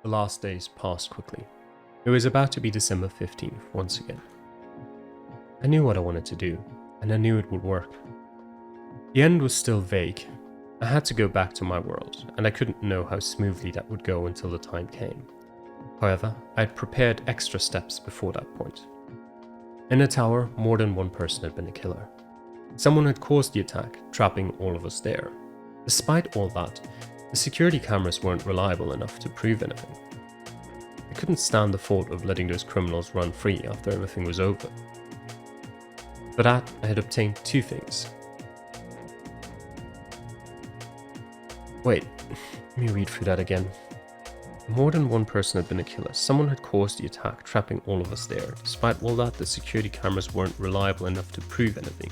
The last days passed quickly. It was about to be December 15th once again. I knew what I wanted to do, and I knew it would work. The end was still vague. I had to go back to my world, and I couldn't know how smoothly that would go until the time came. However, I had prepared extra steps before that point. In the tower, more than one person had been a killer. Someone had caused the attack, trapping all of us there. Despite all that, the security cameras weren't reliable enough to prove anything. I couldn't stand the thought of letting those criminals run free after everything was over. For that, I had obtained two things. Wait, let me read through that again. More than one person had been a killer. Someone had caused the attack, trapping all of us there. Despite all that, the security cameras weren't reliable enough to prove anything.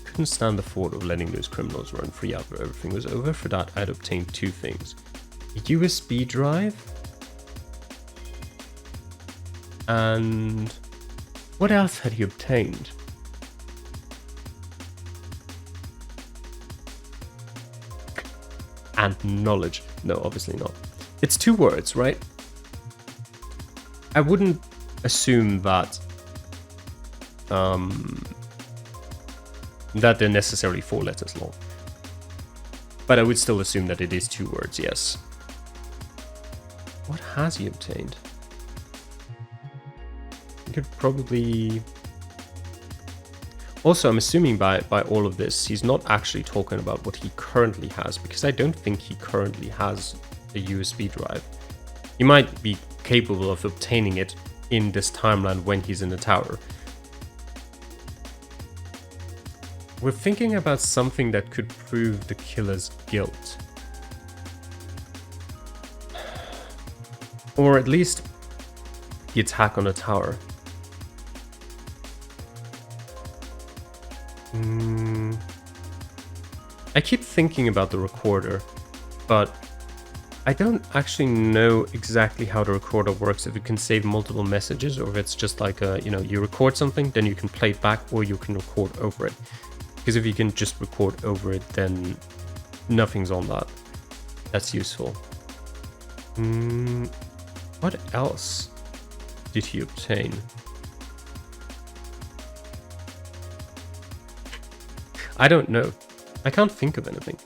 Couldn't stand the thought of letting those criminals run free after everything was over. For that, I'd obtained two things. A USB drive, and what else had he obtained? And knowledge. No, obviously not. It's two words, right? I wouldn't assume that that they're necessarily 4 letters long. But I would still assume that it is 2 words, yes. What has he obtained? He could probably... Also, I'm assuming by all of this, he's not actually talking about what he currently has, because I don't think he currently has a USB drive. He might be capable of obtaining it in this timeline when he's in the tower. We're thinking about something that could prove the killer's guilt. Or at least the attack on the tower. I keep thinking about the recorder, but I don't actually know exactly how the recorder works, if it can save multiple messages, or if it's just like a, you record something, then you can play it back, or you can record over it. Because if you can just record over it, then nothing's on that. That's useful. What else did he obtain? I don't know. I can't think of anything.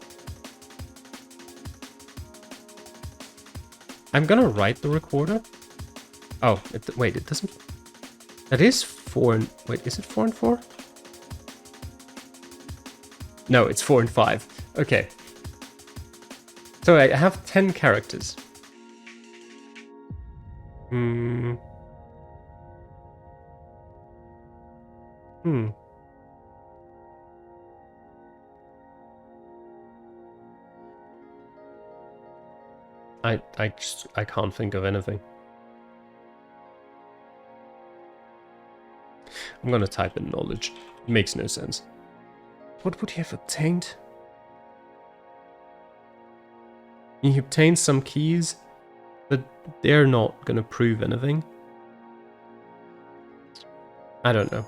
I'm gonna write the recorder. Oh, wait, it doesn't... That is 4 and... Wait, is it 4 and 4? No, it's 4 and 5. Okay. So I have 10 characters. I can't think of anything. I'm gonna type in knowledge. It makes no sense. What would he have obtained? He obtained some keys, but they're not gonna prove anything. I don't know.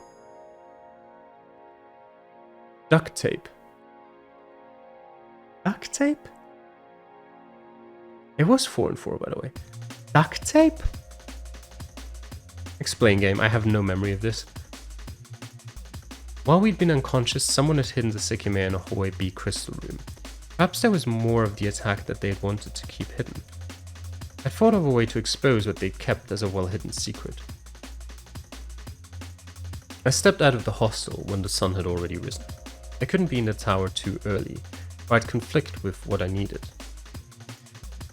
Duct tape. Duct tape? It was 4 and 4, by the way. Duct tape? Explain, game. I have no memory of this. While we'd been unconscious, someone had hidden the Sekimeiya in a hallway B crystal room. Perhaps there was more of the attack that they had wanted to keep hidden. I thought of a way to expose what they'd kept as a well-hidden secret. I stepped out of the hostel when the sun had already risen. I couldn't be in the tower too early, or I'd conflict with what I needed.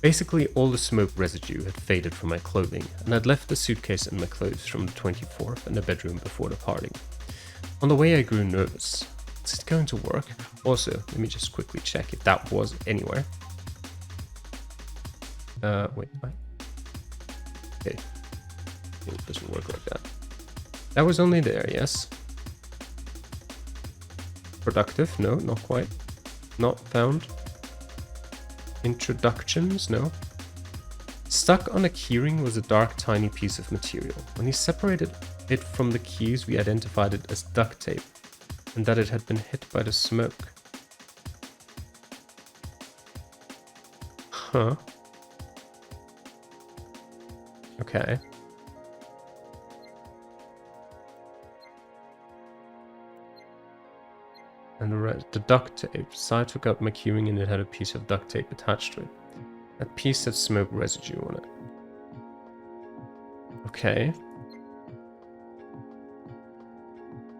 Basically, all the smoke residue had faded from my clothing, and I'd left the suitcase and my clothes from the 24th in the bedroom before departing. On the way, I grew nervous. Is it going to work? Also, let me just quickly check if that was anywhere. Wait, what? Okay. It doesn't work like that. That was only there, yes. Productive? No, not quite. Not found. Introductions? No. Stuck on a keyring was a dark, tiny piece of material. When he separated it from the keys, we identified it as duct tape, and that it had been hit by the smoke. Huh. Okay. And the duct tape. So I took out my keyring and it had a piece of duct tape attached to it. That piece had smoke residue on it. Okay.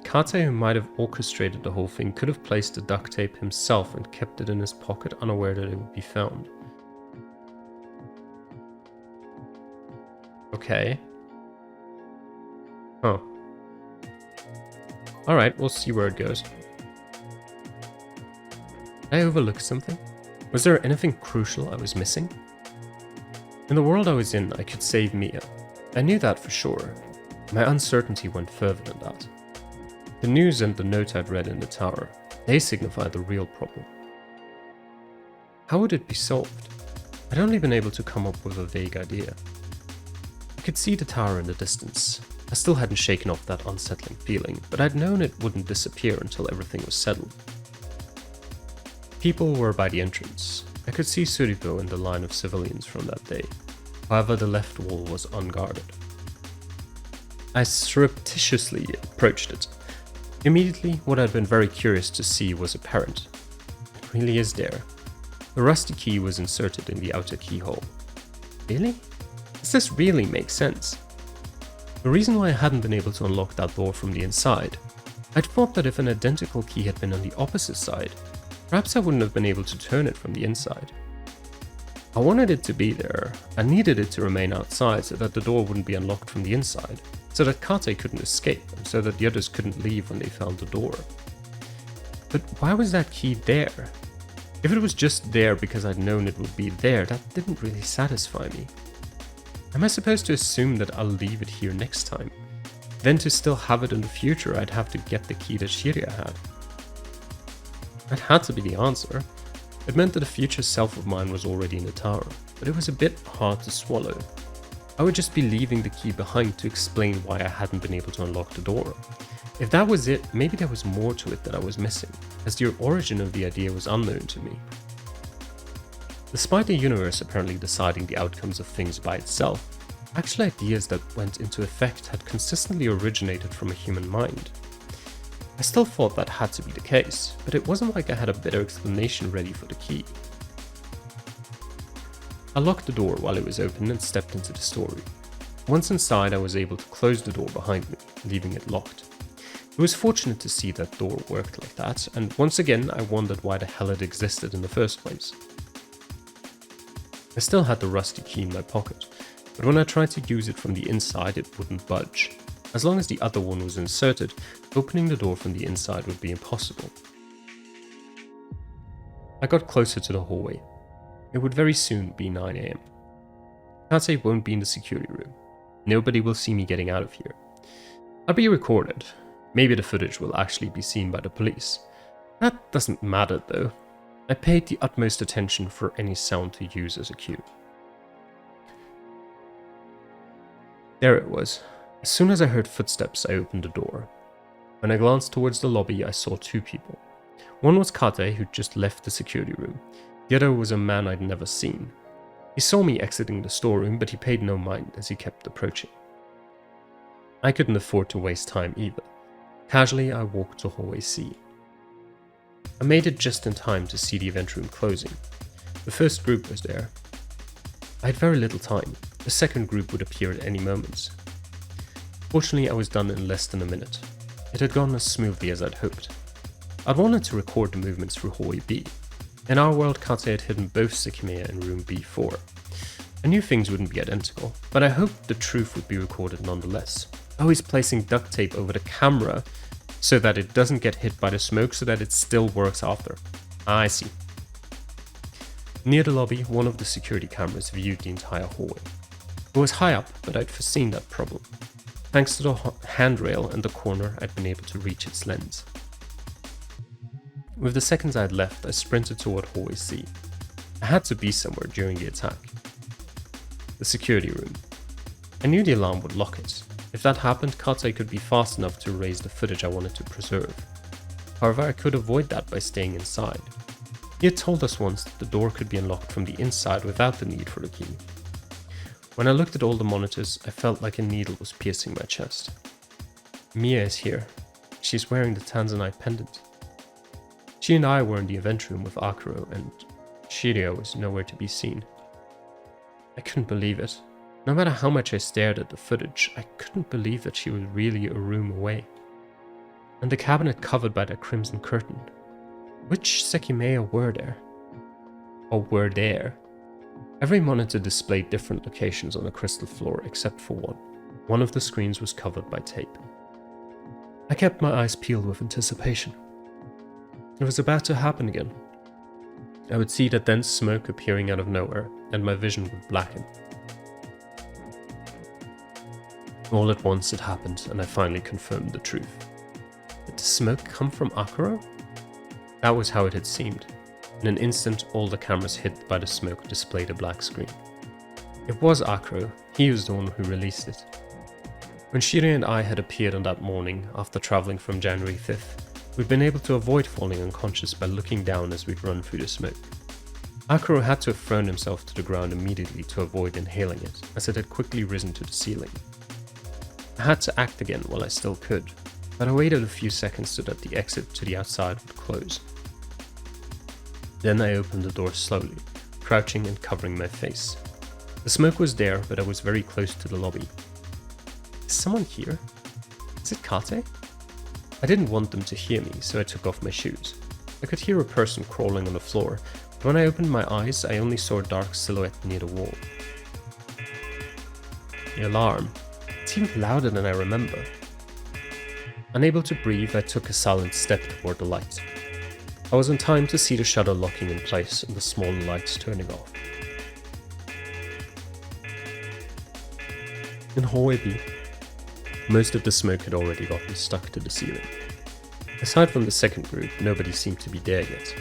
Kate, who might have orchestrated the whole thing, could have placed the duct tape himself and kept it in his pocket, unaware that it would be found. Okay. Huh. Alright, we'll see where it goes. Did I overlook something? Was there anything crucial I was missing? In the world I was in, I could save Mia. I knew that for sure. My uncertainty went further than that. The news and the note I'd read in the tower, they signified the real problem. How would it be solved? I'd only been able to come up with a vague idea. I could see the tower in the distance. I still hadn't shaken off that unsettling feeling, but I'd known it wouldn't disappear until everything was settled. People were by the entrance. I could see Suripo and the line of civilians from that day. However, the left wall was unguarded. I surreptitiously approached it. Immediately, what I'd been very curious to see was apparent. It really is there. The rusty key was inserted in the outer keyhole. Really? Does this really make sense? The reason why I hadn't been able to unlock that door from the inside, I'd thought that if an identical key had been on the opposite side, perhaps I wouldn't have been able to turn it from the inside. I wanted it to be there. I needed it to remain outside so that the door wouldn't be unlocked from the inside, so that Kate couldn't escape, and so that the others couldn't leave when they found the door. But why was that key there? If it was just there because I'd known it would be there, that didn't really satisfy me. Am I supposed to assume that I'll leave it here next time? Then to still have it in the future, I'd have to get the key that Shirya had. That had to be the answer. It meant that a future self of mine was already in the tower, but it was a bit hard to swallow. I would just be leaving the key behind to explain why I hadn't been able to unlock the door. If that was it, maybe there was more to it that I was missing, as the origin of the idea was unknown to me. Despite the universe apparently deciding the outcomes of things by itself, actual ideas that went into effect had consistently originated from a human mind. I still thought that had to be the case, but it wasn't like I had a better explanation ready for the key. I locked the door while it was open and stepped into the storeroom. Once inside, I was able to close the door behind me, leaving it locked. It was fortunate to see that door worked like that, and once again I wondered why the hell it existed in the first place. I still had the rusty key in my pocket, but when I tried to use it from the inside it wouldn't budge. As long as the other one was inserted, opening the door from the inside would be impossible. I got closer to the hallway. It would very soon be 9 AM. Kate won't be in the security room. Nobody will see me getting out of here. I'll be recorded. Maybe the footage will actually be seen by the police. That doesn't matter though. I paid the utmost attention for any sound to use as a cue. There it was. As soon as I heard footsteps, I opened the door. When I glanced towards the lobby, I saw two people. One was Kate, who'd just left the security room. The other was a man I'd never seen. He saw me exiting the storeroom, but he paid no mind as he kept approaching. I couldn't afford to waste time either. Casually, I walked to hallway C. I made it just in time to see the event room closing. The first group was there. I had very little time. The second group would appear at any moment. Fortunately, I was done in less than a minute. It had gone as smoothly as I'd hoped. I'd wanted to record the movements through hallway B. In our world, Kate had hidden both Sekimeiya in room B4. I knew things wouldn't be identical, but I hoped the truth would be recorded nonetheless. Oh, he's placing duct tape over the camera so that it doesn't get hit by the smoke so that it still works after. I see. Near the lobby, one of the security cameras viewed the entire hallway. It was high up, but I'd foreseen that problem. Thanks to the handrail and the corner, I'd been able to reach its lens. With the seconds I'd left, I sprinted toward hallway C. I had to be somewhere during the attack. The security room. I knew the alarm would lock it. If that happened, Kate could be fast enough to erase the footage I wanted to preserve. However, I could avoid that by staying inside. He had told us once that the door could be unlocked from the inside without the need for the key. When I looked at all the monitors, I felt like a needle was piercing my chest. Mia is here. She's wearing the Tanzanite pendant. She and I were in the event room with Akuro, and Shiria was nowhere to be seen. I couldn't believe it. No matter how much I stared at the footage, I couldn't believe that she was really a room away. And the cabinet covered by that crimson curtain. Which Sekimeiya were there? Or were there? Every monitor displayed different locations on the crystal floor except for one. One of the screens was covered by tape. I kept my eyes peeled with anticipation. It was about to happen again. I would see that dense smoke appearing out of nowhere, and my vision would blacken. All at once it happened, and I finally confirmed the truth. Did the smoke come from Akuro? That was how it had seemed. In an instant, all the cameras hit by the smoke displayed a black screen. It was Akuro. He was the one who released it. When Shiria and I had appeared on that morning, after travelling from January 5th, we'd been able to avoid falling unconscious by looking down as we'd run through the smoke. Akuro had to have thrown himself to the ground immediately to avoid inhaling it, as it had quickly risen to the ceiling. I had to act again while I still could, but I waited a few seconds so that the exit to the outside would close. Then I opened the door slowly, crouching and covering my face. The smoke was there, but I was very close to the lobby. Is someone here? Is it Kate? I didn't want them to hear me, so I took off my shoes. I could hear a person crawling on the floor, but when I opened my eyes, I only saw a dark silhouette near the wall. The alarm. It seemed louder than I remember. Unable to breathe, I took a silent step toward the light. I was in time to see the shutter locking in place and the small lights turning off. In hallway B, most of the smoke had already gotten stuck to the ceiling. Aside from the second group, nobody seemed to be there yet.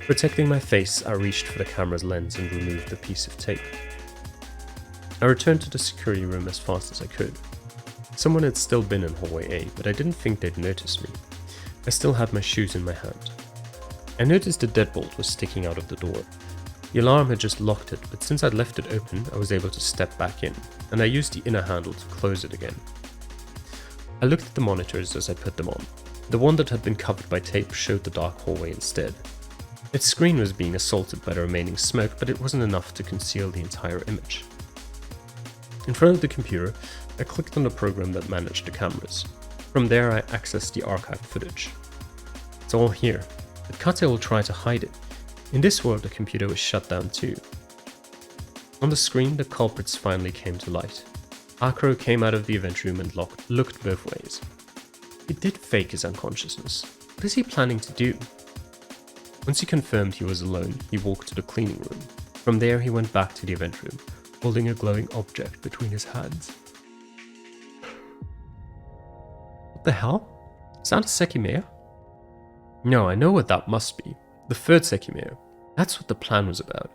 Protecting my face, I reached for the camera's lens and removed the piece of tape. I returned to the security room as fast as I could. Someone had still been in hallway A, but I didn't think they'd notice me. I still had my shoes in my hand. I noticed the deadbolt was sticking out of the door. The alarm had just locked it, but since I'd left it open, I was able to step back in, and I used the inner handle to close it again. I looked at the monitors as I put them on. The one that had been covered by tape showed the dark hallway instead. Its screen was being assaulted by the remaining smoke, but it wasn't enough to conceal the entire image. In front of the computer, I clicked on the program that managed the cameras. From there, I accessed the archived footage. It's all here, but Kate will try to hide it. In this world, the computer was shut down too. On the screen, the culprits finally came to light. Akuro came out of the event room and looked both ways. He did fake his unconsciousness. What is he planning to do? Once he confirmed he was alone, he walked to the cleaning room. From there, he went back to the event room, holding a glowing object between his hands. What the hell? Is that a Sekimeiya? No, I know what that must be. The third Sekimeiya. That's what the plan was about.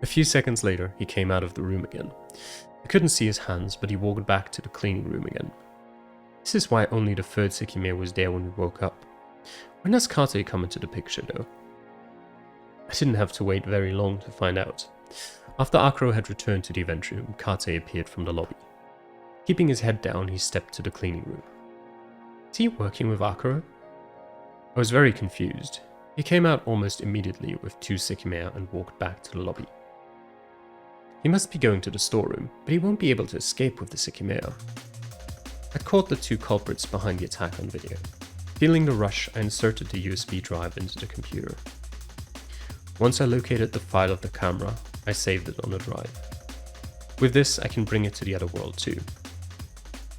A few seconds later, he came out of the room again. I couldn't see his hands, but he walked back to the cleaning room again. This is why only the third Sekimeiya was there when we woke up. When does Kate come into the picture though? I didn't have to wait very long to find out. After Akuro had returned to the event room, Kate appeared from the lobby. Keeping his head down, he stepped to the cleaning room. Is he working with Akuro? I was very confused. He came out almost immediately with two Sekimeiya and walked back to the lobby. He must be going to the storeroom, but he won't be able to escape with the Sekimeiya. I caught the two culprits behind the attack on video. Feeling the rush, I inserted the USB drive into the computer. Once I located the file of the camera, I saved it on a drive. With this, I can bring it to the other world too.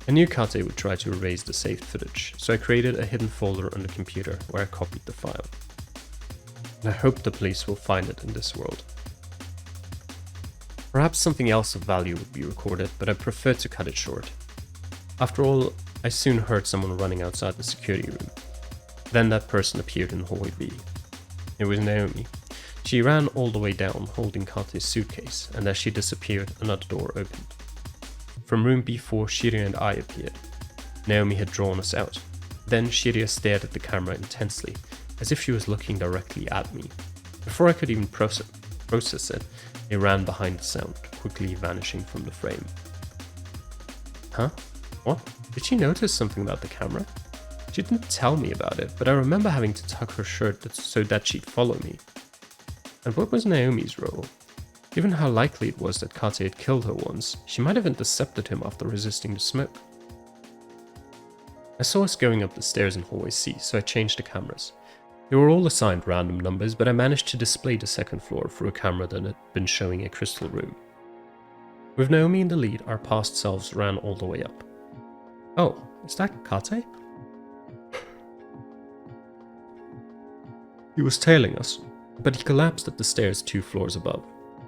I knew Kate would try to erase the saved footage, so I created a hidden folder on the computer where I copied the file. And I hope the police will find it in this world. Perhaps something else of value would be recorded, but I preferred to cut it short. After all, I soon heard someone running outside the security room. Then that person appeared in hallway B. It was Naomi. She ran all the way down, holding Kate's suitcase, and as she disappeared, another door opened. From room B4, Shiria and I appeared. Naomi had drawn us out. Then Shiria stared at the camera intensely, as if she was looking directly at me. Before I could even process it, they ran behind the sound, quickly vanishing from the frame. Huh? What? Did she notice something about the camera? She didn't tell me about it, but I remember having to tuck her shirt so that she'd follow me. And what was Naomi's role? Given how likely it was that Kate had killed her once, she might have intercepted him after resisting the smoke. I saw us going up the stairs in hallway C, so I changed the cameras. They were all assigned random numbers, but I managed to display the second floor through a camera that had been showing a crystal room. With Naomi in the lead, our past selves ran all the way up. Oh, is that Kate? He was tailing us, but he collapsed at the stairs 2 floors above.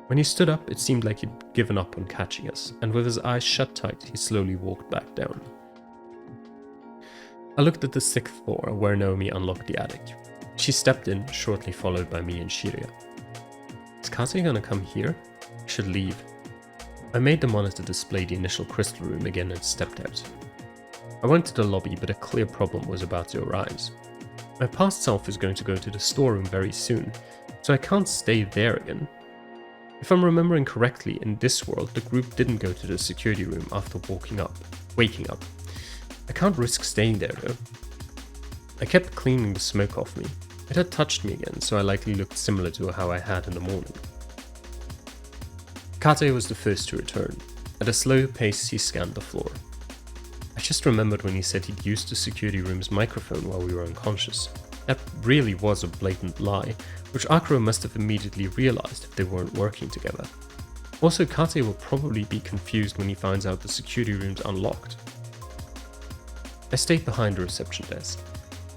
When he stood up, it seemed like he'd given up on catching us, and with his eyes shut tight, he slowly walked back down. I looked at the 6th floor, where Naomi unlocked the attic. She stepped in, shortly followed by me and Shiria. Is Kate gonna come here? I should leave. I made the monitor display the initial crystal room again and stepped out. I went to the lobby, but a clear problem was about to arise. My past self is going to go to the storeroom very soon, so I can't stay there again. If I'm remembering correctly, in this world, the group didn't go to the security room after waking up. I can't risk staying there though. I kept cleaning the smoke off me. It had touched me again, so I likely looked similar to how I had in the morning. Kate was the first to return. At a slow pace, he scanned the floor. I just remembered when he said he'd used the security room's microphone while we were unconscious. That really was a blatant lie, which Akro must have immediately realized if they weren't working together. Also, Kate will probably be confused when he finds out the security room's unlocked. I stayed behind the reception desk.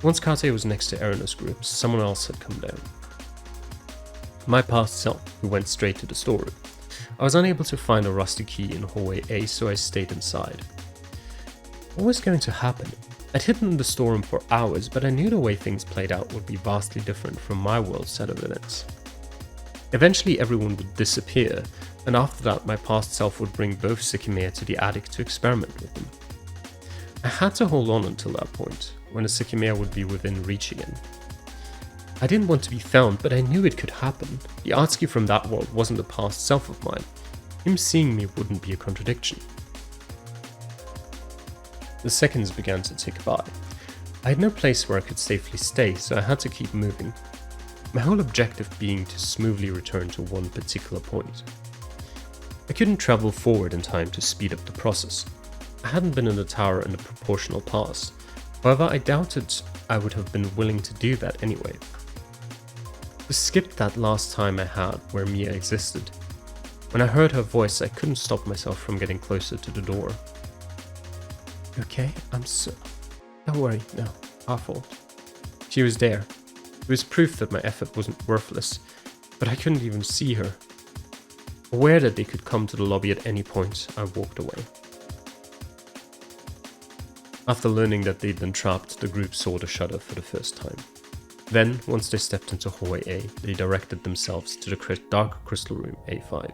Once Kate was next to Erina's group, someone else had come down. My past self, who went straight to the storeroom. I was unable to find a rusty key in hallway A, so I stayed inside. What was going to happen? I'd hidden in the storeroom for hours, but I knew the way things played out would be vastly different from my world's set of events. Eventually everyone would disappear, and after that my past self would bring both Sekimeiya to the attic to experiment with them. I had to hold on until that point, when the Sekimeiya would be within reach again. I didn't want to be found, but I knew it could happen. The Atsuki from that world wasn't a past self of mine. Him seeing me wouldn't be a contradiction. The seconds began to tick by. I had no place where I could safely stay, so I had to keep moving. My whole objective being to smoothly return to one particular point. I couldn't travel forward in time to speed up the process. I hadn't been in the tower in the proportional past. However, I doubted I would have been willing to do that anyway. To skip that last time I had where Mia existed. When I heard her voice, I couldn't stop myself from getting closer to the door. Okay, don't worry, no, our fault. She was there. It was proof that my effort wasn't worthless, but I couldn't even see her. Aware that they could come to the lobby at any point, I walked away. After learning that they'd been trapped, the group saw the shutter for the first time. Then, once they stepped into hallway A, they directed themselves to the dark crystal room A5.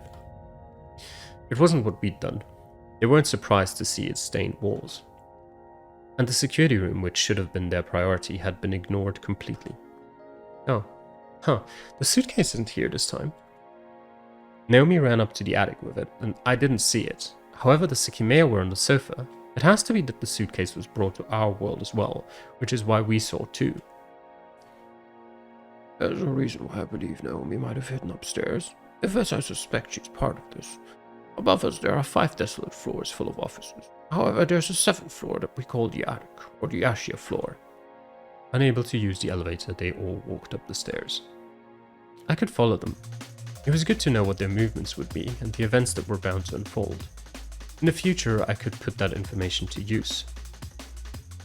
It wasn't what we'd done. They weren't surprised to see its stained walls. And the security room, which should have been their priority, had been ignored completely. Oh, the suitcase isn't here this time. Naomi ran up to the attic with it, and I didn't see it. However, the Sekimeiya were on the sofa. It has to be that the suitcase was brought to our world as well, which is why we saw it too. There's a reason why I believe Naomi might have hidden upstairs, if as I suspect she's part of this. Above us there are 5 desolate floors full of offices. However, there's a 7th floor that we call the attic, or the Ashia floor. Unable to use the elevator, they all walked up the stairs. I could follow them. It was good to know what their movements would be, and the events that were bound to unfold. In the future, I could put that information to use.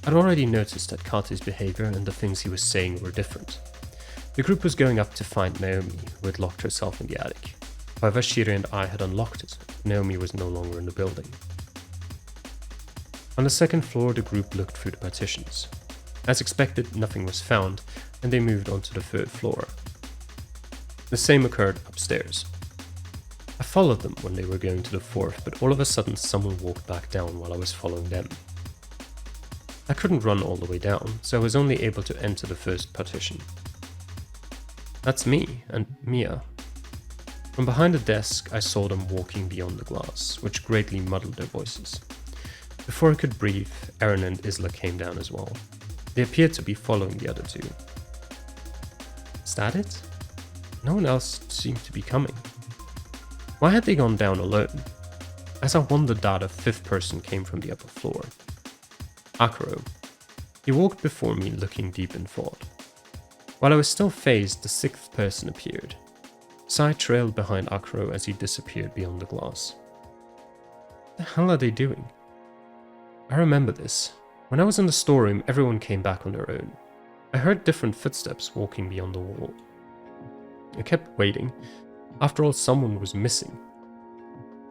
I'd already noticed that Kate's behavior and the things he was saying were different. The group was going up to find Naomi, who had locked herself in the attic. However, Shiri and I had unlocked it. Naomi was no longer in the building. On the 2nd floor, the group looked through the partitions. As expected, nothing was found, and they moved on to the 3rd floor. The same occurred upstairs. I followed them when they were going to the 4th, but all of a sudden someone walked back down while I was following them. I couldn't run all the way down, so I was only able to enter the 1st partition. That's me and Mia. From behind the desk, I saw them walking beyond the glass, which greatly muddled their voices. Before I could breathe, Aaron and Isla came down as well. They appeared to be following the other two. Is that it? No one else seemed to be coming. Why had they gone down alone? As I wondered that, a fifth person came from the upper floor. Akuro. He walked before me, looking deep in thought. While I was still phased, the sixth person appeared. Sai trailed behind Akuro as he disappeared beyond the glass. What the hell are they doing? I remember this. When I was in the storeroom, everyone came back on their own. I heard different footsteps walking beyond the wall. I kept waiting. After all, someone was missing.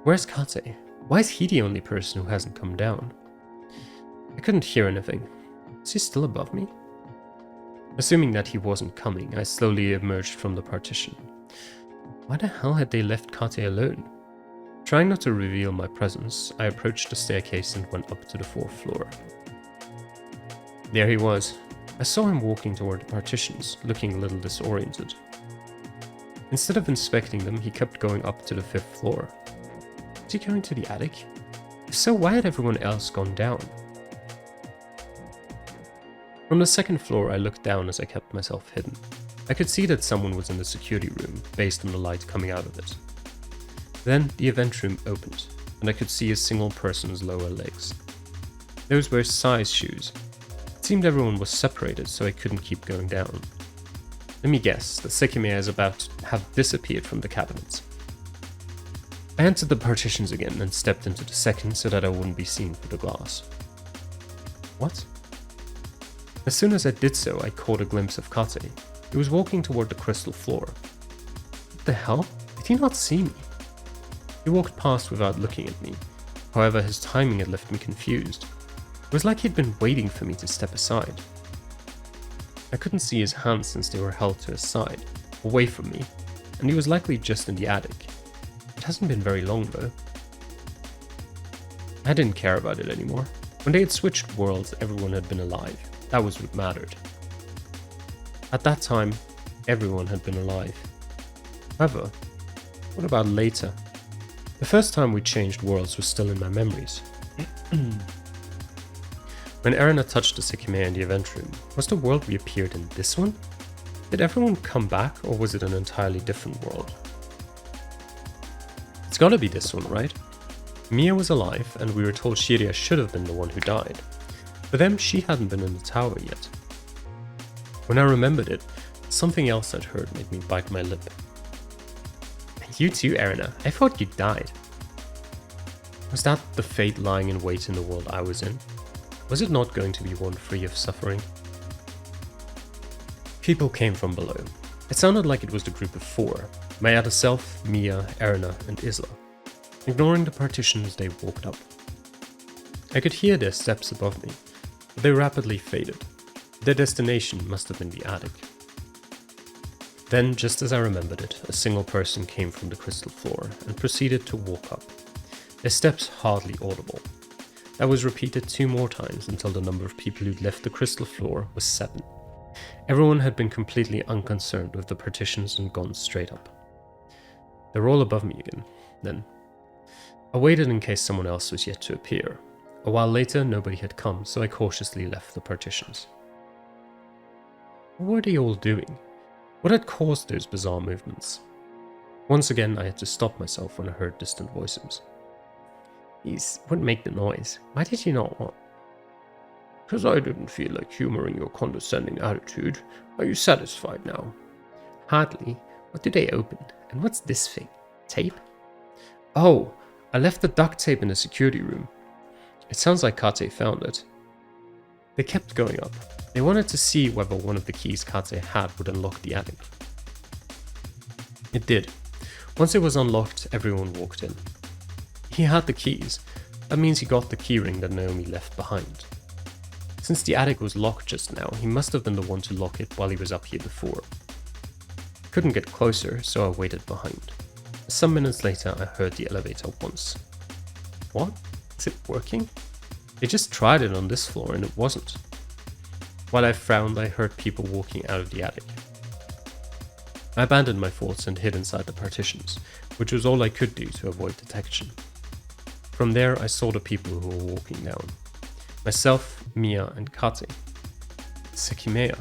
Where's Kate? Why is he the only person who hasn't come down? I couldn't hear anything. Is he still above me? Assuming that he wasn't coming, I slowly emerged from the partition. Why the hell had they left Kate alone? Trying not to reveal my presence, I approached the staircase and went up to the fourth floor. There he was. I saw him walking toward the partitions, looking a little disoriented. Instead of inspecting them, he kept going up to the fifth floor. Was he going to the attic? If so, why had everyone else gone down? From the second floor, I looked down as I kept myself hidden. I could see that someone was in the security room, based on the light coming out of it. Then, the event room opened, and I could see a single person's lower legs. Those were Sai's shoes. It seemed everyone was separated, so I couldn't keep going down. Let me guess, the Sekimeiya is about to have disappeared from the cabinets. I entered the partitions again and stepped into the second so that I wouldn't be seen through the glass. What? As soon as I did so, I caught a glimpse of Kate. He was walking toward the crystal floor. What the hell? Did he not see me? He walked past without looking at me. However, his timing had left me confused. It was like he'd been waiting for me to step aside. I couldn't see his hands since they were held to his side, away from me, and he was likely just in the attic. It hasn't been very long though. I didn't care about it anymore. When they had switched worlds, everyone had been alive. That was what mattered. At that time, everyone had been alive. However, what about later? The first time we changed worlds was still in my memories. When Erina touched the Sekimeiya in the event room, was the world reappeared in this one? Did everyone come back, or was it an entirely different world? It's gotta be this one, right? Mia was alive, and we were told Shiria should have been the one who died. For them, she hadn't been in the tower yet. When I remembered it, something else I'd heard made me bite my lip. You too, Erina. I thought you died. Was that the fate lying in wait in the world I was in? Was it not going to be one free of suffering? People came from below. It sounded like it was the group of four. My other self, Mia, Erina, and Isla. Ignoring the partitions, they walked up. I could hear their steps above me, but they rapidly faded. Their destination must have been the attic. Then, just as I remembered it, a single person came from the crystal floor and proceeded to walk up, their steps hardly audible. That was repeated 2 more times until the number of people who'd left the crystal floor was 7. Everyone had been completely unconcerned with the partitions and gone straight up. They were all above me again, then. I waited in case someone else was yet to appear. A while later, nobody had come, so I cautiously left the partitions. What were they all doing? What had caused those bizarre movements? Once again, I had to stop myself when I heard distant voices. These wouldn't make the noise. Why did you not want? Because I didn't feel like humoring your condescending attitude. Are you satisfied now? Hardly. What do they open? And what's this thing? Tape? Oh, I left the duct tape in the security room. It sounds like Kate found it. They kept going up. They wanted to see whether one of the keys Kate had would unlock the attic. It did. Once it was unlocked, everyone walked in. He had the keys. That means he got the keyring that Naomi left behind. Since the attic was locked just now, he must have been the one to lock it while he was up here before. Couldn't get closer, so I waited behind. Some minutes later, I heard the elevator once. What? Is it working? They just tried it on this floor and it wasn't. While I frowned, I heard people walking out of the attic. I abandoned my thoughts and hid inside the partitions, which was all I could do to avoid detection. From there, I saw the people who were walking down. Myself, Mia, and Kate. Sekimeiya.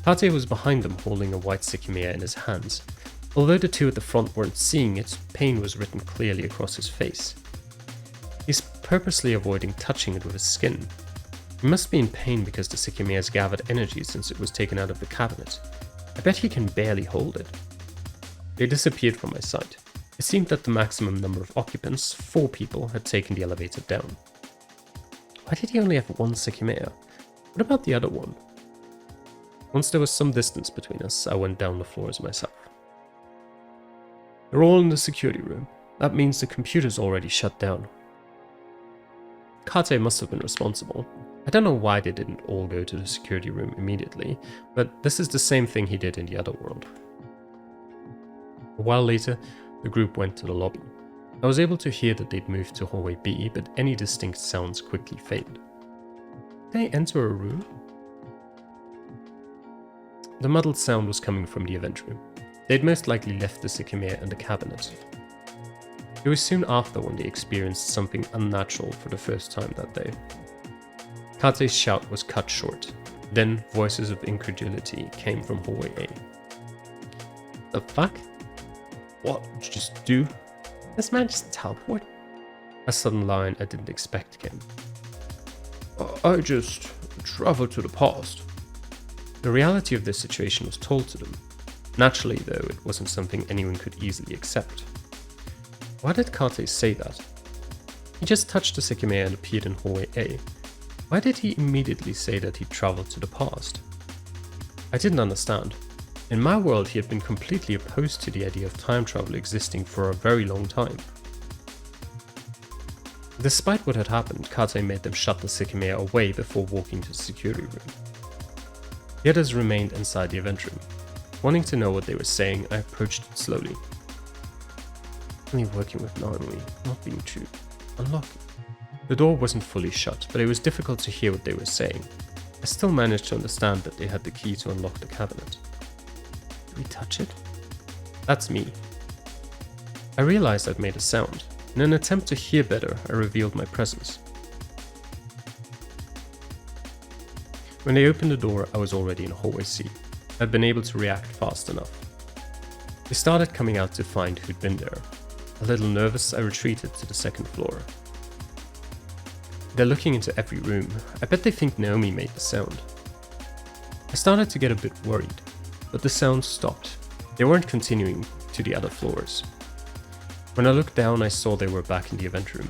Kate was behind them holding a white Sekimeiya in his hands. Although the two at the front weren't seeing it, pain was written clearly across his face. He's purposely avoiding touching it with his skin. He must be in pain because the Sekimeiya's gathered energy since it was taken out of the cabinet. I bet he can barely hold it. They disappeared from my sight. It seemed that the maximum number of occupants, 4 people, had taken the elevator down. Why did he only have one Sekimeiya? What about the other one? Once there was some distance between us, I went down the floors myself. They're all in the security room. That means the computer's already shut down. Kate must have been responsible. I don't know why they didn't all go to the security room immediately, but this is the same thing he did in the other world. A while later, the group went to the lobby. I was able to hear that they'd moved to hallway B, but any distinct sounds quickly faded. Did they enter a room? The muddled sound was coming from the event room. They'd most likely left the Sekimeiya in the cabinet. It was soon after when they experienced something unnatural for the first time that day. Kate's shout was cut short. Then voices of incredulity came from hallway A. The fuck? What did you just do? This man just teleport? A sudden line I didn't expect came. I just traveled to the past. The reality of this situation was told to them. Naturally, though, it wasn't something anyone could easily accept. Why did Kate say that? He just touched the Sekimeiya and appeared in hallway A. Why did he immediately say that he traveled to the past? I didn't understand. In my world, he had been completely opposed to the idea of time travel existing for a very long time. Despite what had happened, Kate made them shut the Sekimeiya away before walking to the security room. The others remained inside the event room. Wanting to know what they were saying, I approached it slowly. Only working with Naomi, not being true. Unlock it. The door wasn't fully shut, but it was difficult to hear what they were saying. I still managed to understand that they had the key to unlock the cabinet. Did we touch it? That's me. I realized I'd made a sound. In an attempt to hear better, I revealed my presence. When they opened the door, I was already in hallway C. I'd been able to react fast enough. They started coming out to find who'd been there. A little nervous, I retreated to the second floor. They're looking into every room. I bet they think Naomi made the sound. I started to get a bit worried, but the sound stopped. They weren't continuing to the other floors. When I looked down, I saw they were back in the event room.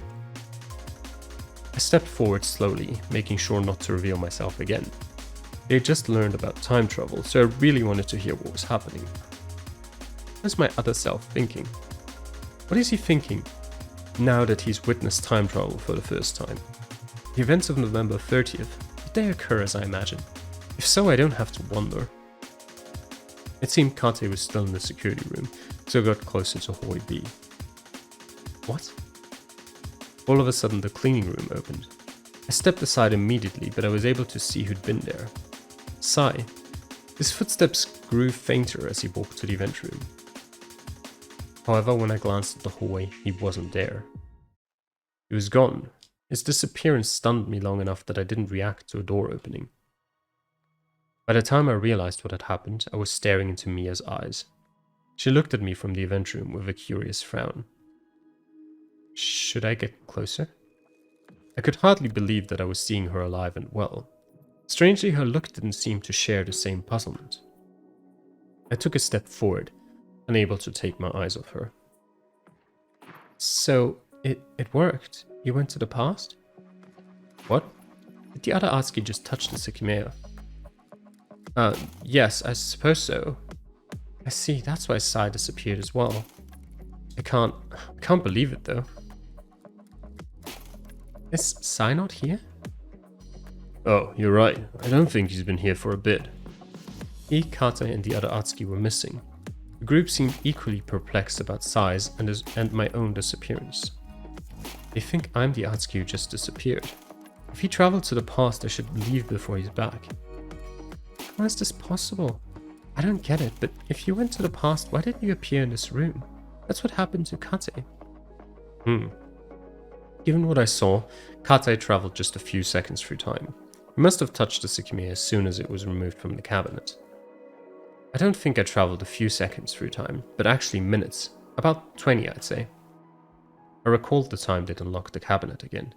I stepped forward slowly, making sure not to reveal myself again. They had just learned about time travel, so I really wanted to hear what was happening. What was my other self thinking? What is he thinking now that he's witnessed time travel for the first time? The events of November 30th, did they occur as I imagined? If so, I don't have to wonder. It seemed Kate was still in the security room, so I got closer to hallway B. What? All of a sudden the cleaning room opened. I stepped aside immediately, but I was able to see who'd been there. Sai. His footsteps grew fainter as he walked to the event room. However, when I glanced at the hallway, he wasn't there. He was gone. His disappearance stunned me long enough that I didn't react to a door opening. By the time I realized what had happened, I was staring into Mia's eyes. She looked at me from the event room with a curious frown. Should I get closer? I could hardly believe that I was seeing her alive and well. Strangely, her look didn't seem to share the same puzzlement. I took a step forward, unable to take my eyes off her. So, it worked. You went to the past? What? Did the other Atsuki just touch the Sekimeiya? Yes, I suppose so. I see, that's why Sai disappeared as well. I can't believe it though. Is Sai not here? Oh, you're right. I don't think he's been here for a bit. He, Kate, and the other Atsuki were missing. The group seemed equally perplexed about Sai's and my own disappearance. They think I'm the Atsuki who just disappeared. If he traveled to the past, I should leave before he's back. How is this possible? I don't get it, but if you went to the past, why didn't you appear in this room? That's what happened to Kate. Given what I saw, Kate traveled just a few seconds through time. He must have touched the Sekimeiya as soon as it was removed from the cabinet. I don't think I traveled a few seconds through time, but actually minutes. About 20, I'd say. I recalled the time they'd unlocked the cabinet again.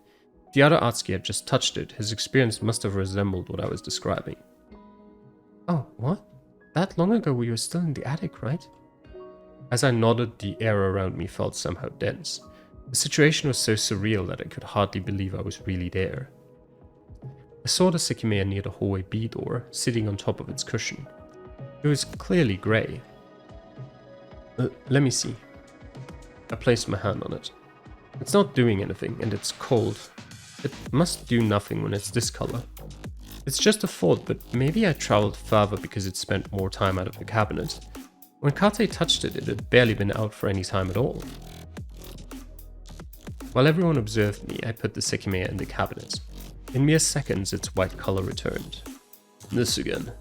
If the other Atsuki had just touched it, his experience must have resembled what I was describing. Oh, what? That long ago we were still in the attic, right? As I nodded, the air around me felt somehow dense. The situation was so surreal that I could hardly believe I was really there. I saw the Sekimeiya near the hallway B door, sitting on top of its cushion. It was clearly grey. Let me see. I placed my hand on it. It's not doing anything, and it's cold. It must do nothing when it's this color. It's just a thought, but maybe I traveled further because it spent more time out of the cabinet. When Kate touched it, it had barely been out for any time at all. While everyone observed me, I put the Sekimeiya in the cabinet. In mere seconds, its white color returned. This again.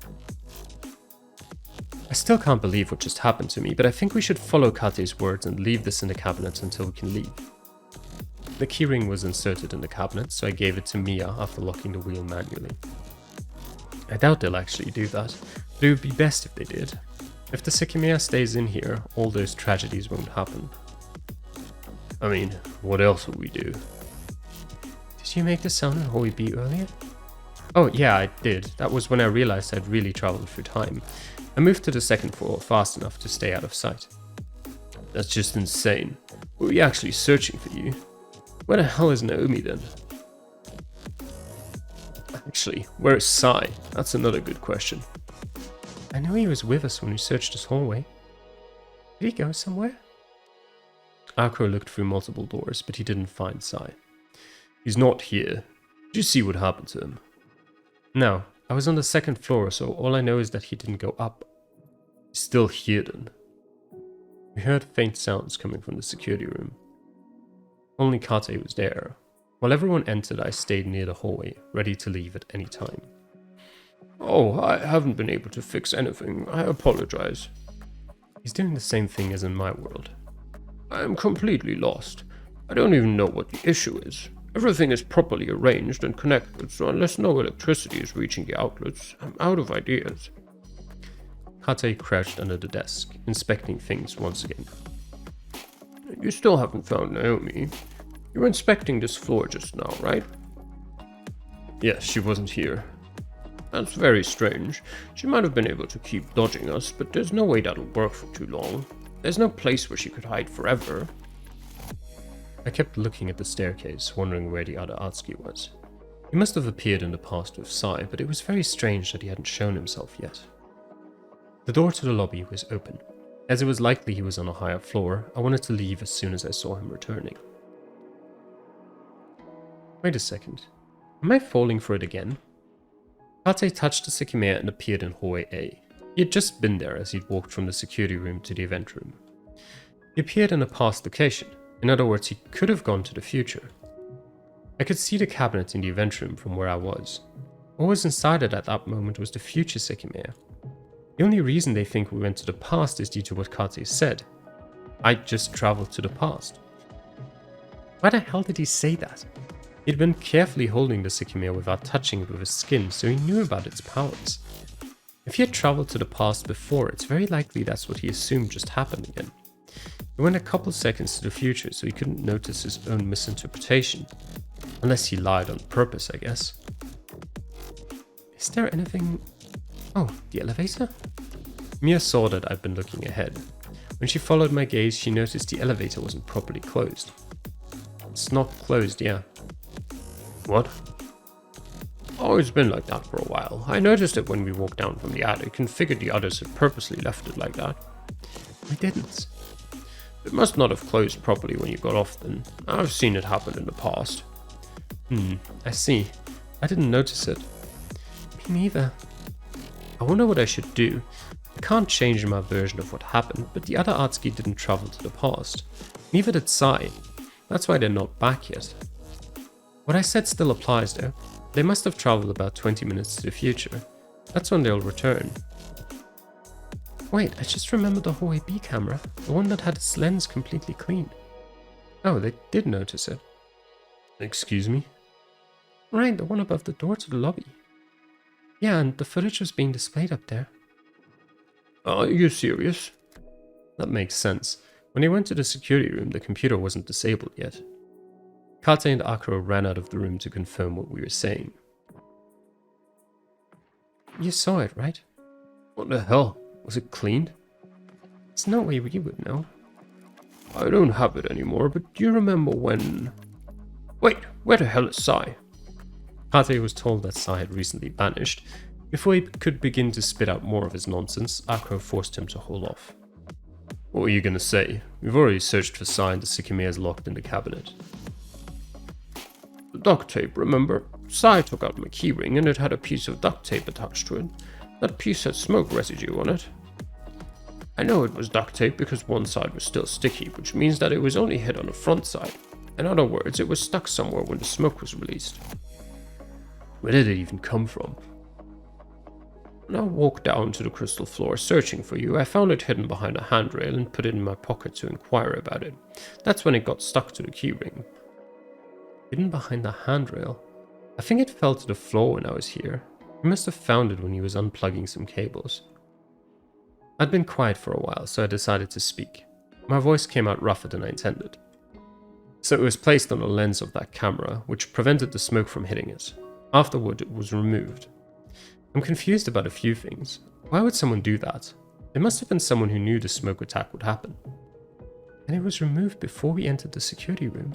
I still can't believe what just happened to me, but I think we should follow Kate's words and leave this in the cabinet until we can leave. The keyring was inserted in the cabinet, so I gave it to Mia after locking the wheel manually. I doubt they'll actually do that, but it would be best if they did. If the Sekimeiya stays in here, all those tragedies won't happen. I mean, what else would we do? Did you make the sound in Hallway B earlier? Oh yeah, I did. That was when I realized I'd really traveled through time. I moved to the second floor fast enough to stay out of sight. That's just insane. Were we actually searching for you? Where the hell is Naomi then? Actually, where is Sai? That's another good question. I know he was with us when we searched this hallway. Did he go somewhere? Akro looked through multiple doors, but he didn't find Sai. He's not here. Did you see what happened to him? No, I was on the second floor, so all I know is that he didn't go up. He's still here then. We heard faint sounds coming from the security room. Only Kate was there. While everyone entered, I stayed near the hallway, ready to leave at any time. Oh, I haven't been able to fix anything. I apologize. He's doing the same thing as in my world. I am completely lost. I don't even know what the issue is. Everything is properly arranged and connected, so unless no electricity is reaching the outlets, I'm out of ideas. Kate crouched under the desk, inspecting things once again. You still haven't found Naomi. You were inspecting this floor just now, right? Yes, she wasn't here. That's very strange. She might have been able to keep dodging us, but there's no way that'll work for too long. There's no place where she could hide forever. I kept looking at the staircase, wondering where the other Atsuki was. He must have appeared in the past with Sai, but it was very strange that he hadn't shown himself yet. The door to the lobby was open. As it was likely he was on a higher floor, I wanted to leave as soon as I saw him returning. Wait a second. Am I falling for it again? Kate touched the Sekimeiya and appeared in hallway A. He had just been there as he'd walked from the security room to the event room. He appeared in a past location. In other words, he could have gone to the future. I could see the cabinet in the event room from where I was. What was inside it at that moment was the future Sekimeiya. The only reason they think we went to the past is due to what Kate said. I just traveled to the past. Why the hell did he say that? He'd been carefully holding the Sekimeiya without touching it with his skin, so he knew about its powers. If he had traveled to the past before, it's very likely that's what he assumed just happened again. He went a couple seconds to the future, so he couldn't notice his own misinterpretation. Unless he lied on purpose, I guess. Is there anything... Oh, the elevator? Mia saw that I'd been looking ahead. When she followed my gaze, she noticed the elevator wasn't properly closed. It's not closed, yeah. What? Oh, it's been like that for a while. I noticed it when we walked down from the attic and figured the others had purposely left it like that. I didn't. It must not have closed properly when you got off then. I've seen it happen in the past. I see. I didn't notice it. Me neither. I wonder what I should do. I can't change my version of what happened, but the other Atsuki didn't travel to the past. Neither did Sai. That's why they're not back yet. What I said still applies though. They must have traveled about 20 minutes to the future. That's when they'll return. Wait, I just remembered the hallway B camera, the one that had its lens completely cleaned. Oh, they did notice it. Excuse me? Right, the one above the door to the lobby. Yeah, and the footage was being displayed up there. Are you serious? That makes sense. When he went to the security room, the computer wasn't disabled yet. Kate and Akro ran out of the room to confirm what we were saying. You saw it, right? What the hell? Was it cleaned? There's no way we would know. I don't have it anymore, but do you remember when... Wait, where the hell is Sai? Kate was told that Sai had recently vanished. Before he could begin to spit out more of his nonsense, Akro forced him to hold off. What were you gonna say? We've already searched for Sai and the Sekimeiya's locked in the cabinet. The duct tape, remember? Sai took out my keyring and it had a piece of duct tape attached to it. That piece had smoke residue on it. I know it was duct tape because one side was still sticky, which means that it was only hit on the front side. In other words, it was stuck somewhere when the smoke was released. Where did it even come from? When I walked down to the crystal floor searching for you, I found it hidden behind a handrail and put it in my pocket to inquire about it. That's when it got stuck to the keyring. Hidden behind the handrail? I think it fell to the floor when I was here. He must have found it when he was unplugging some cables. I'd been quiet for a while, so I decided to speak. My voice came out rougher than I intended. So it was placed on the lens of that camera, which prevented the smoke from hitting it. Afterward, it was removed. I'm confused about a few things. Why would someone do that? It must have been someone who knew the smoke attack would happen. And it was removed before we entered the security room.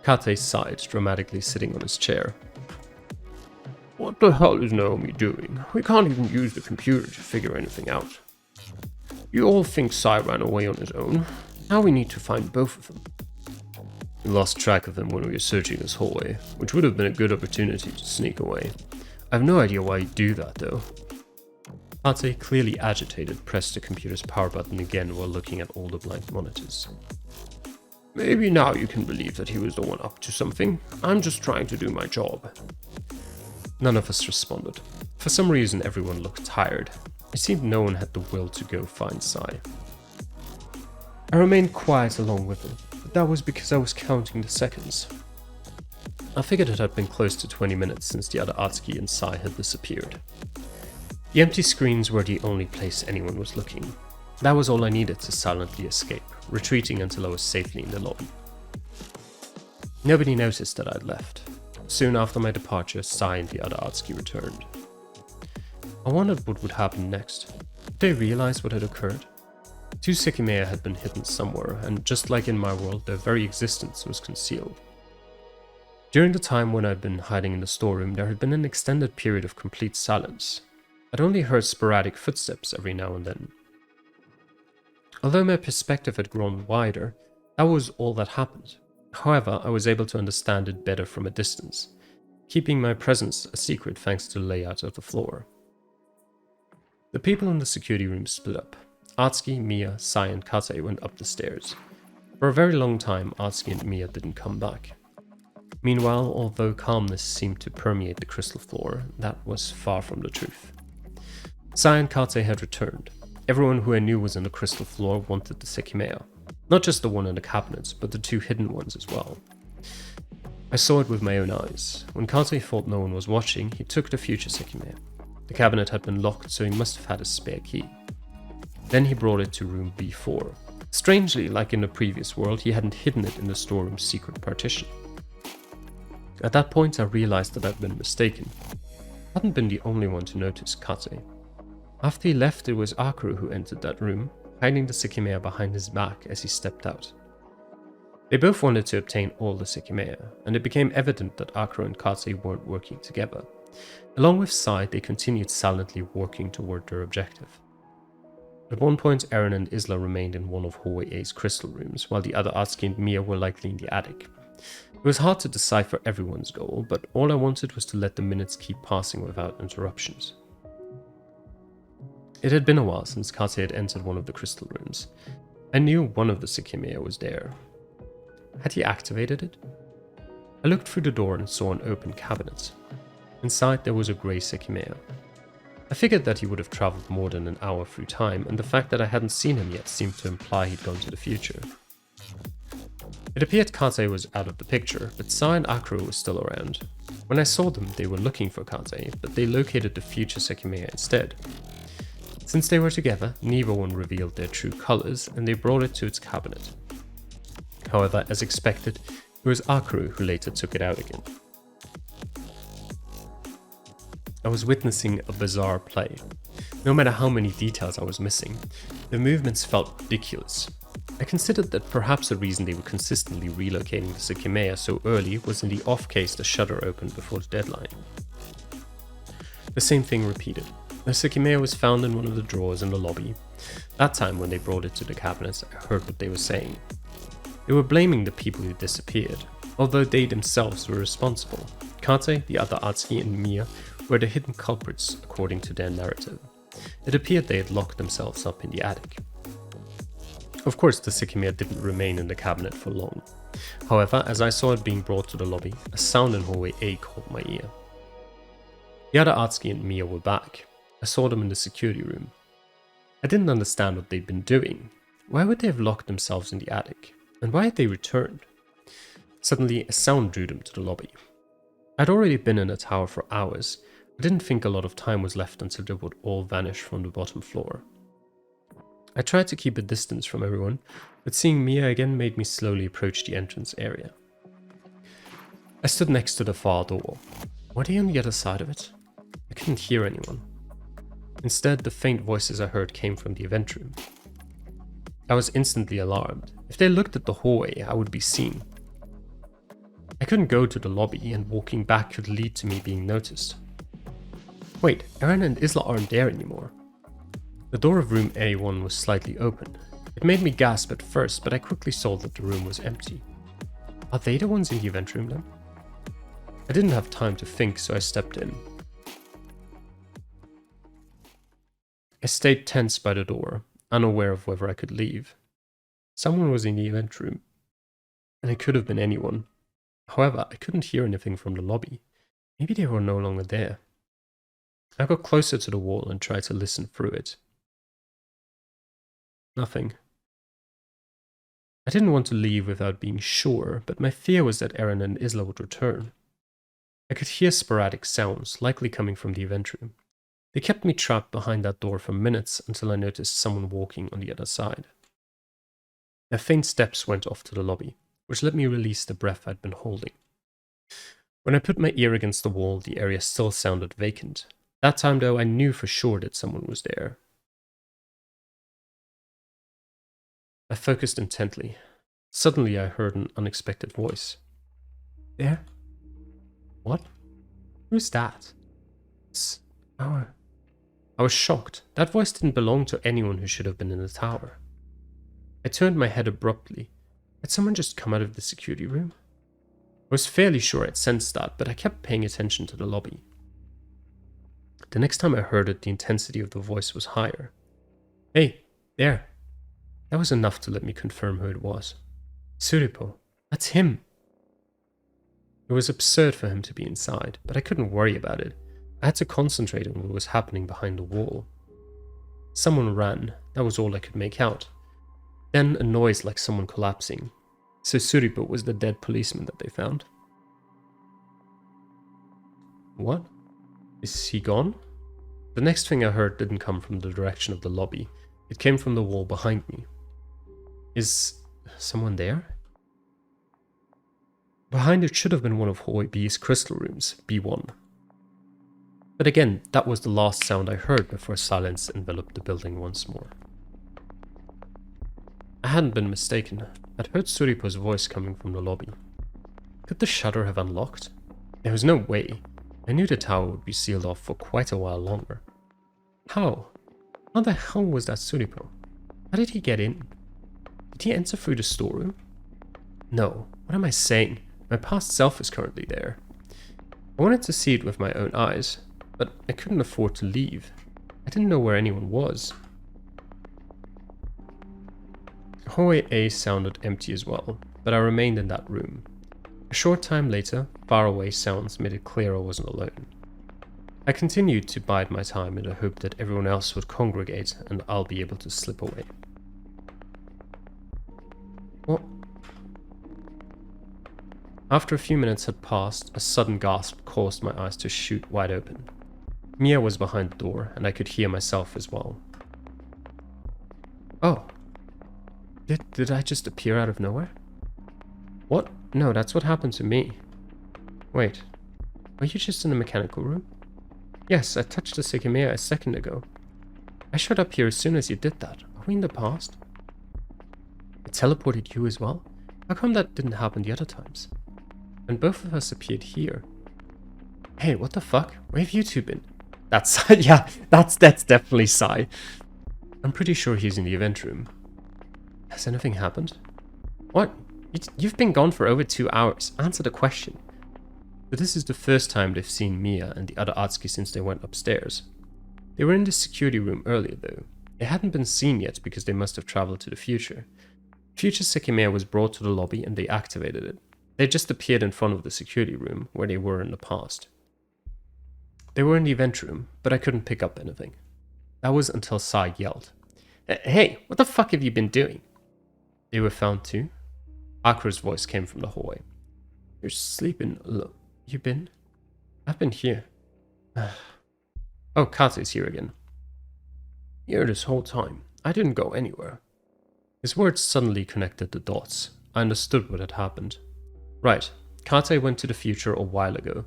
Kate sighed, dramatically sitting on his chair. What the hell is Naomi doing? We can't even use the computer to figure anything out. You all think Sai ran away on his own. Now we need to find both of them. We lost track of him when we were searching this hallway, which would have been a good opportunity to sneak away. I have no idea why you'd do that though. Kate, clearly agitated, pressed the computer's power button again while looking at all the blank monitors. Maybe now you can believe that he was the one up to something. I'm just trying to do my job. None of us responded. For some reason everyone looked tired. It seemed no one had the will to go find Sai. I remained quiet along with them, but that was because I was counting the seconds. I figured it had been close to 20 minutes since the other Atsuki and Sai had disappeared. The empty screens were the only place anyone was looking. That was all I needed to silently escape, retreating until I was safely in the lobby. Nobody noticed that I'd left. Soon after my departure, Sai and the other Atsuki returned. I wondered what would happen next. Did they realize what had occurred? Two Sekimeiya had been hidden somewhere, and just like in my world, their very existence was concealed. During the time when I'd been hiding in the storeroom, there had been an extended period of complete silence. I'd only heard sporadic footsteps every now and then. Although my perspective had grown wider, that was all that happened. However, I was able to understand it better from a distance, keeping my presence a secret thanks to the layout of the floor. The people in the security room split up. Atsuki, Miya, Sai and Kate went up the stairs. For a very long time, Atsuki and Miya didn't come back. Meanwhile, although calmness seemed to permeate the crystal floor, that was far from the truth. Sai and Kate had returned. Everyone who I knew was on the crystal floor wanted the Sekimeiya. Not just the one in the cabinets, but the two hidden ones as well. I saw it with my own eyes. When Kate thought no one was watching, he took the future Sekimeiya. The cabinet had been locked, so he must have had a spare key. Then he brought it to room B4. Strangely, like in the previous world, he hadn't hidden it in the storeroom's secret partition. At that point, I realized that I'd been mistaken. I hadn't been the only one to notice Kate. After he left, it was Akru who entered that room, hiding the Sekimeiya behind his back as he stepped out. They both wanted to obtain all the Sekimeiya, and it became evident that Akru and Kate weren't working together. Along with Sai, they continued silently working toward their objective. At one point, Eren and Isla remained in one of Hallway A's crystal rooms, while the other Atsuki and Miya were likely in the attic. It was hard to decipher everyone's goal, but all I wanted was to let the minutes keep passing without interruptions. It had been a while since Kate had entered one of the crystal rooms. I knew one of the Sekimeiya was there. Had he activated it? I looked through the door and saw an open cabinet. Inside there was a grey Sekimeiya. I figured that he would have travelled more than an hour through time, and the fact that I hadn't seen him yet seemed to imply he'd gone to the future. It appeared Kate was out of the picture, but Sai and Akru were still around. When I saw them, they were looking for Kate, but they located the future Sekimeiya instead. Since they were together, neither one revealed their true colours, and they brought it to its cabinet. However, as expected, it was Akru who later took it out again. I was witnessing a bizarre play. No matter how many details I was missing, the movements felt ridiculous. I considered that perhaps the reason they were consistently relocating the Sekimeiya so early was in the off case the shutter opened before the deadline. The same thing repeated. The Sekimeiya was found in one of the drawers in the lobby. That time when they brought it to the cabinet, I heard what they were saying. They were blaming the people who disappeared, although they themselves were responsible. Kate, the other Atsuki, and Mia were the hidden culprits according to their narrative. It appeared they had locked themselves up in the attic. Of course, the Sekimeiya didn't remain in the cabinet for long. However, as I saw it being brought to the lobby, a sound in hallway A caught my ear. The other Atsuki and Mia were back. I saw them in the security room. I didn't understand what they'd been doing. Why would they have locked themselves in the attic? And why had they returned? Suddenly, a sound drew them to the lobby. I'd already been in the tower for hours. I didn't think a lot of time was left until they would all vanish from the bottom floor. I tried to keep a distance from everyone, but seeing Mia again made me slowly approach the entrance area. I stood next to the far door. Were they on the other side of it? I couldn't hear anyone. Instead, the faint voices I heard came from the event room. I was instantly alarmed. If they looked at the hallway, I would be seen. I couldn't go to the lobby, and walking back could lead to me being noticed. Wait, Eren and Isla aren't there anymore. The door of room A1 was slightly open. It made me gasp at first, but I quickly saw that the room was empty. Are they the ones in the event room then? I didn't have time to think, so I stepped in. I stayed tense by the door, unaware of whether I could leave. Someone was in the event room, and it could have been anyone. However, I couldn't hear anything from the lobby. Maybe they were no longer there. I got closer to the wall and tried to listen through it. Nothing. I didn't want to leave without being sure, but my fear was that Eren and Isla would return. I could hear sporadic sounds, likely coming from the event room. They kept me trapped behind that door for minutes until I noticed someone walking on the other side. Their faint steps went off to the lobby, which let me release the breath I'd been holding. When I put my ear against the wall, the area still sounded vacant. That time, though, I knew for sure that someone was there. I focused intently. Suddenly, I heard an unexpected voice. There? What? Who's that? It's our... I was shocked. That voice didn't belong to anyone who should have been in the tower. I turned my head abruptly. Had someone just come out of the security room? I was fairly sure I'd sensed that, but I kept paying attention to the lobby. The next time I heard it, the intensity of the voice was higher. Hey, there. That was enough to let me confirm who it was. Suripo. That's him. It was absurd for him to be inside, but I couldn't worry about it. I had to concentrate on what was happening behind the wall. Someone ran. That was all I could make out. Then a noise like someone collapsing. So Suripo was the dead policeman that they found. What? Is he gone? The next thing I heard didn't come from the direction of the lobby. It came from the wall behind me. Is someone there? Behind it should have been one of Hallway B's crystal rooms, B1. But again, that was the last sound I heard before silence enveloped the building once more. I hadn't been mistaken. I'd heard Suripo's voice coming from the lobby. Could the shutter have unlocked? There was no way. I knew the tower would be sealed off for quite a while longer. How? How the hell was that Suripo? How did he get in? Did he enter through the storeroom? No, what am I saying? My past self is currently there. I wanted to see it with my own eyes, but I couldn't afford to leave. I didn't know where anyone was. Hallway A sounded empty as well, but I remained in that room. A short time later, faraway sounds made it clear I wasn't alone. I continued to bide my time in the hope that everyone else would congregate and I'll be able to slip away. What? After a few minutes had passed, a sudden gasp caused my eyes to shoot wide open. Mia was behind the door, and I could hear myself as well. Oh. Did I just appear out of nowhere? What? No, that's what happened to me. Wait. Were you just in the mechanical room? Yes, I touched the Sekimeiya a second ago. I showed up here as soon as you did that. Are we in the past? It teleported you as well? How come that didn't happen the other times? And both of us appeared here. Hey, what the fuck? Where have you two been? That's yeah, that's definitely Sai. I'm pretty sure he's in the event room. Has anything happened? What? You've been gone for over 2 hours. Answer the question. But this is the first time they've seen Mia and the other Atsuki since they went upstairs. They were in the security room earlier though. They hadn't been seen yet because they must have traveled to the future. Future Sekimeiya was brought to the lobby and they activated it. They just appeared in front of the security room where they were in the past. They were in the event room, but I couldn't pick up anything. That was until Sai yelled. Hey, what the fuck have you been doing? They were found too? Akira's voice came from the hallway. You're sleeping alone. You been? I've been here. Oh, Kate's here again. Here this whole time. I didn't go anywhere. His words suddenly connected the dots. I understood what had happened. Right, Kate went to the future a while ago.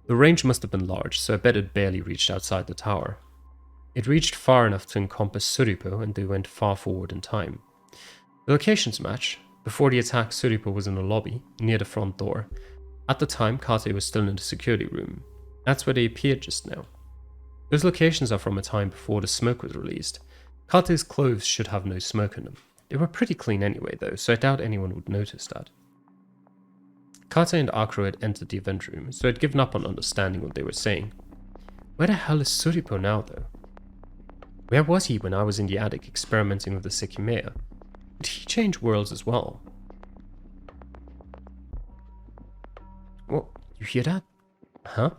The range must have been large, so I bet it barely reached outside the tower. It reached far enough to encompass Suripo, and they went far forward in time. The locations match. Before the attack, Suripo was in the lobby, near the front door. At the time, Kate was still in the security room. That's where they appeared just now. Those locations are from a time before the smoke was released. Kate's clothes should have no smoke in them. They were pretty clean anyway though, so I doubt anyone would notice that. Kate and Akira had entered the event room, so I'd given up on understanding what they were saying. Where the hell is Suripo now though? Where was he when I was in the attic experimenting with the Sekimeiya? Did he change worlds as well? What? You hear that? Huh?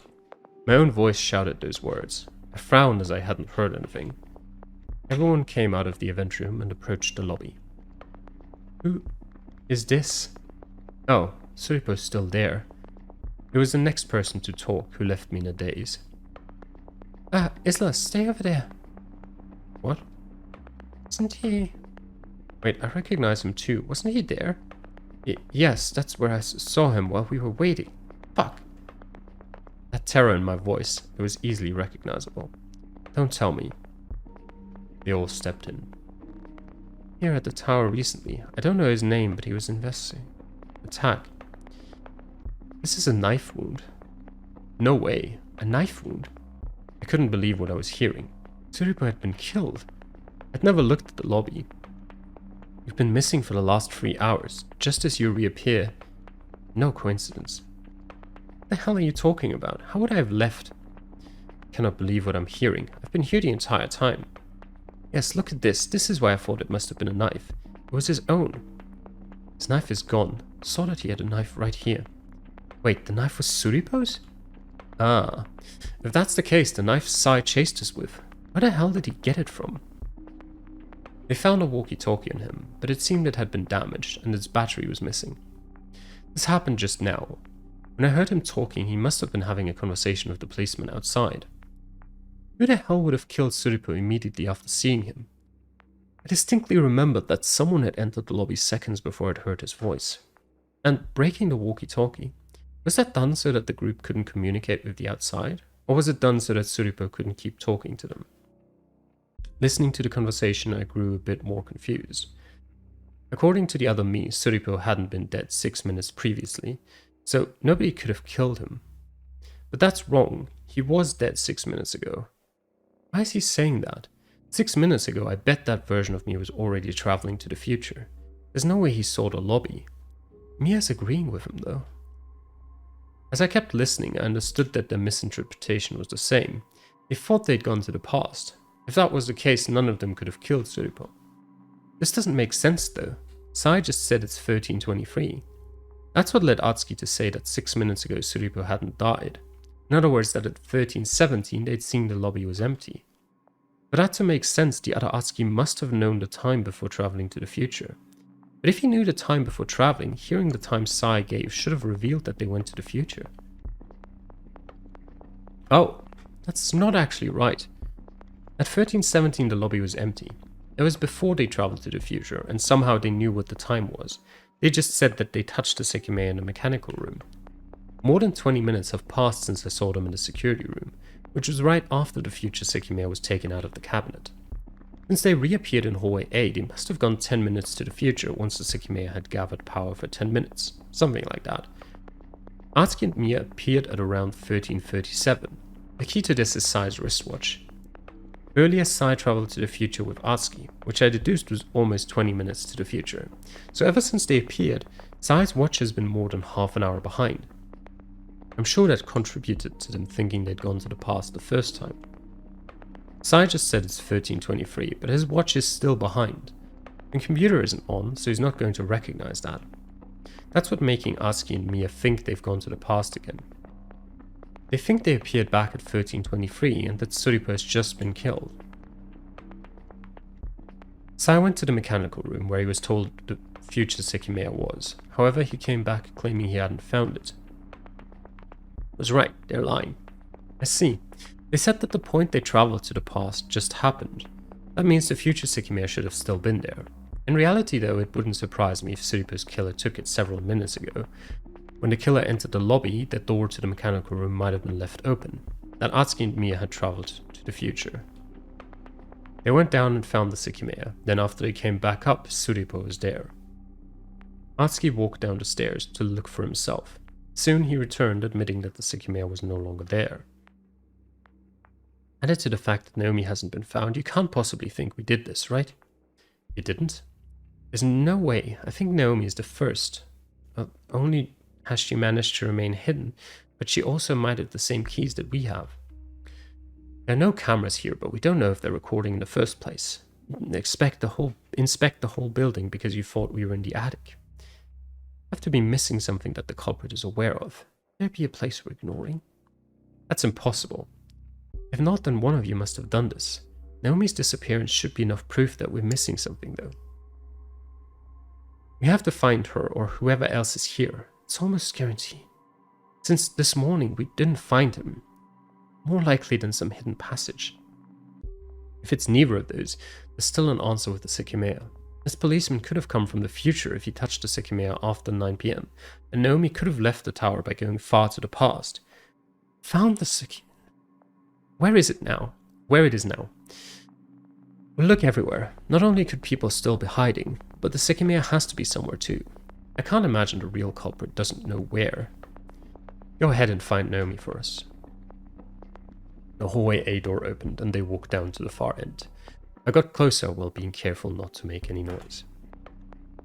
My own voice shouted those words. I frowned as I hadn't heard anything. Everyone came out of the event room and approached the lobby. Who is this? Oh, Suripo's still there. It was the next person to talk who left me in a daze. Isla, stay over there. What? Isn't he... Wait, I recognize him too. Wasn't he there? Yes, that's where I saw him while we were waiting. Fuck. That terror in my voice, it was easily recognizable. Don't tell me. They all stepped in. Here at the tower recently. I don't know his name, but he was investigating. Attack. This is a knife wound. No way. A knife wound? I couldn't believe what I was hearing. Suripo had been killed. I'd never looked at the lobby. You've been missing for the last 3 hours, just as you reappear. No coincidence. What the hell are you talking about? How would I have left? I cannot believe what I'm hearing. I've been here the entire time. Yes, look at this. This is why I thought it must have been a knife. It was his own. His knife is gone. Saw that he had a knife right here. Wait, the knife was Suripo's? Ah, if that's the case, the knife Sai chased us with. Where the hell did he get it from? They found a walkie-talkie on him, but it seemed it had been damaged and its battery was missing. This happened just now. When I heard him talking, he must have been having a conversation with the policeman outside. Who the hell would have killed Suripo immediately after seeing him? I distinctly remembered that someone had entered the lobby seconds before I'd heard his voice. And breaking the walkie-talkie, was that done so that the group couldn't communicate with the outside? Or was it done so that Suripo couldn't keep talking to them? Listening to the conversation, I grew a bit more confused. According to the other me, Suripo hadn't been dead 6 minutes previously, so nobody could have killed him. But that's wrong. He was dead 6 minutes ago. Why is he saying that? 6 minutes ago, I bet that version of me was already traveling to the future. There's no way he saw the lobby. Mia's agreeing with him, though. As I kept listening, I understood that their misinterpretation was the same. They thought they'd gone to the past. If that was the case, none of them could have killed Suripo. This doesn't make sense, though. Sai just said it's 1323. That's what led Atsuki to say that 6 minutes ago Suripo hadn't died. In other words, that at 1317 they'd seen the lobby was empty. For that to make sense, the other Atsuki must have known the time before traveling to the future. But if he knew the time before traveling, hearing the time Sai gave should have revealed that they went to the future. Oh, that's not actually right. At 1317 the lobby was empty. It was before they traveled to the future, and somehow they knew what the time was. They just said that they touched the Sekimeiya in the mechanical room. More than 20 minutes have passed since I saw them in the security room, which was right after the future Sekimeiya was taken out of the cabinet. Since they reappeared in hallway A, they must have gone 10 minutes to the future once the Sekimeiya had gathered power for 10 minutes, something like that. Atsuki and Mia appeared at around 1337. The key to this is Sai's wristwatch. Earlier, Sai traveled to the future with Atsuki, which I deduced was almost 20 minutes to the future. So ever since they appeared, Sai's watch has been more than half an hour behind. I'm sure that contributed to them thinking they'd gone to the past the first time. Sai just said it's 1323, but his watch is still behind. The computer isn't on, so he's not going to recognize that. That's what making Atsuki and Mia think they've gone to the past again. They think they appeared back at 1323 and that Suripo has just been killed. Sai went to the mechanical room where he was told the future Sekimeiya was. However, he came back claiming he hadn't found it. I was right, they're lying. I see. They said that the point they traveled to the past just happened. That means the future Sekimeiya should have still been there. In reality though, it wouldn't surprise me if Suripo's killer took it several minutes ago. When the killer entered the lobby, the door to the mechanical room might have been left open. That Atsuki and Mia had traveled to the future. They went down and found the Sekimeiya. Then after they came back up, Suripo was there. Atsuki walked down the stairs to look for himself. Soon he returned, admitting that the Sekimeiya was no longer there. Added to the fact that Naomi hasn't been found, you can't possibly think we did this, right? You didn't? There's no way. I think Naomi is the first. Only has she managed to remain hidden, but she also might have the same keys that we have. There are no cameras here, but we don't know if they're recording in the first place. Inspect the whole building because you thought we were in the attic. Have to be missing something that the culprit is aware of. Could there be a place we're ignoring? That's impossible. If not, then one of you must have done this. Naomi's disappearance should be enough proof that we're missing something, though. We have to find her or whoever else is here. It's almost guaranteed. Since this morning, we didn't find him. More likely than some hidden passage. If it's neither of those, there's still an answer with the Sekimeiya. This policeman could have come from the future if he touched the Sekimeiya after 9 PM, and Naomi could have left the tower by going far to the past. Found the Sekimeiya. Where is it now? Where it is now. We'll look everywhere. Not only could people still be hiding, but the Sekimeiya has to be somewhere too. I can't imagine the real culprit doesn't know where. Go ahead and find Naomi for us. The hallway A door opened and they walked down to the far end. I got closer while being careful not to make any noise.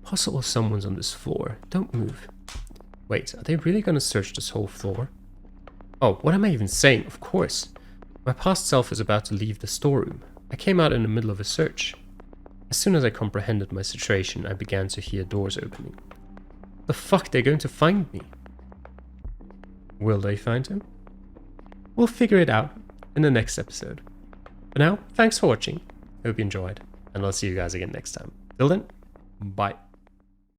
Possible someone's on this floor. Don't move. Wait, are they really gonna search this whole floor? Oh, what am I even saying? Of course. My past self is about to leave the storeroom. I came out in the middle of a search. As soon as I comprehended my situation, I began to hear doors opening. The fuck, they're going to find me. Will they find him? We'll figure it out in the next episode. For now, thanks for watching. Hope you enjoyed, and I'll see you guys again next time. Till then, bye.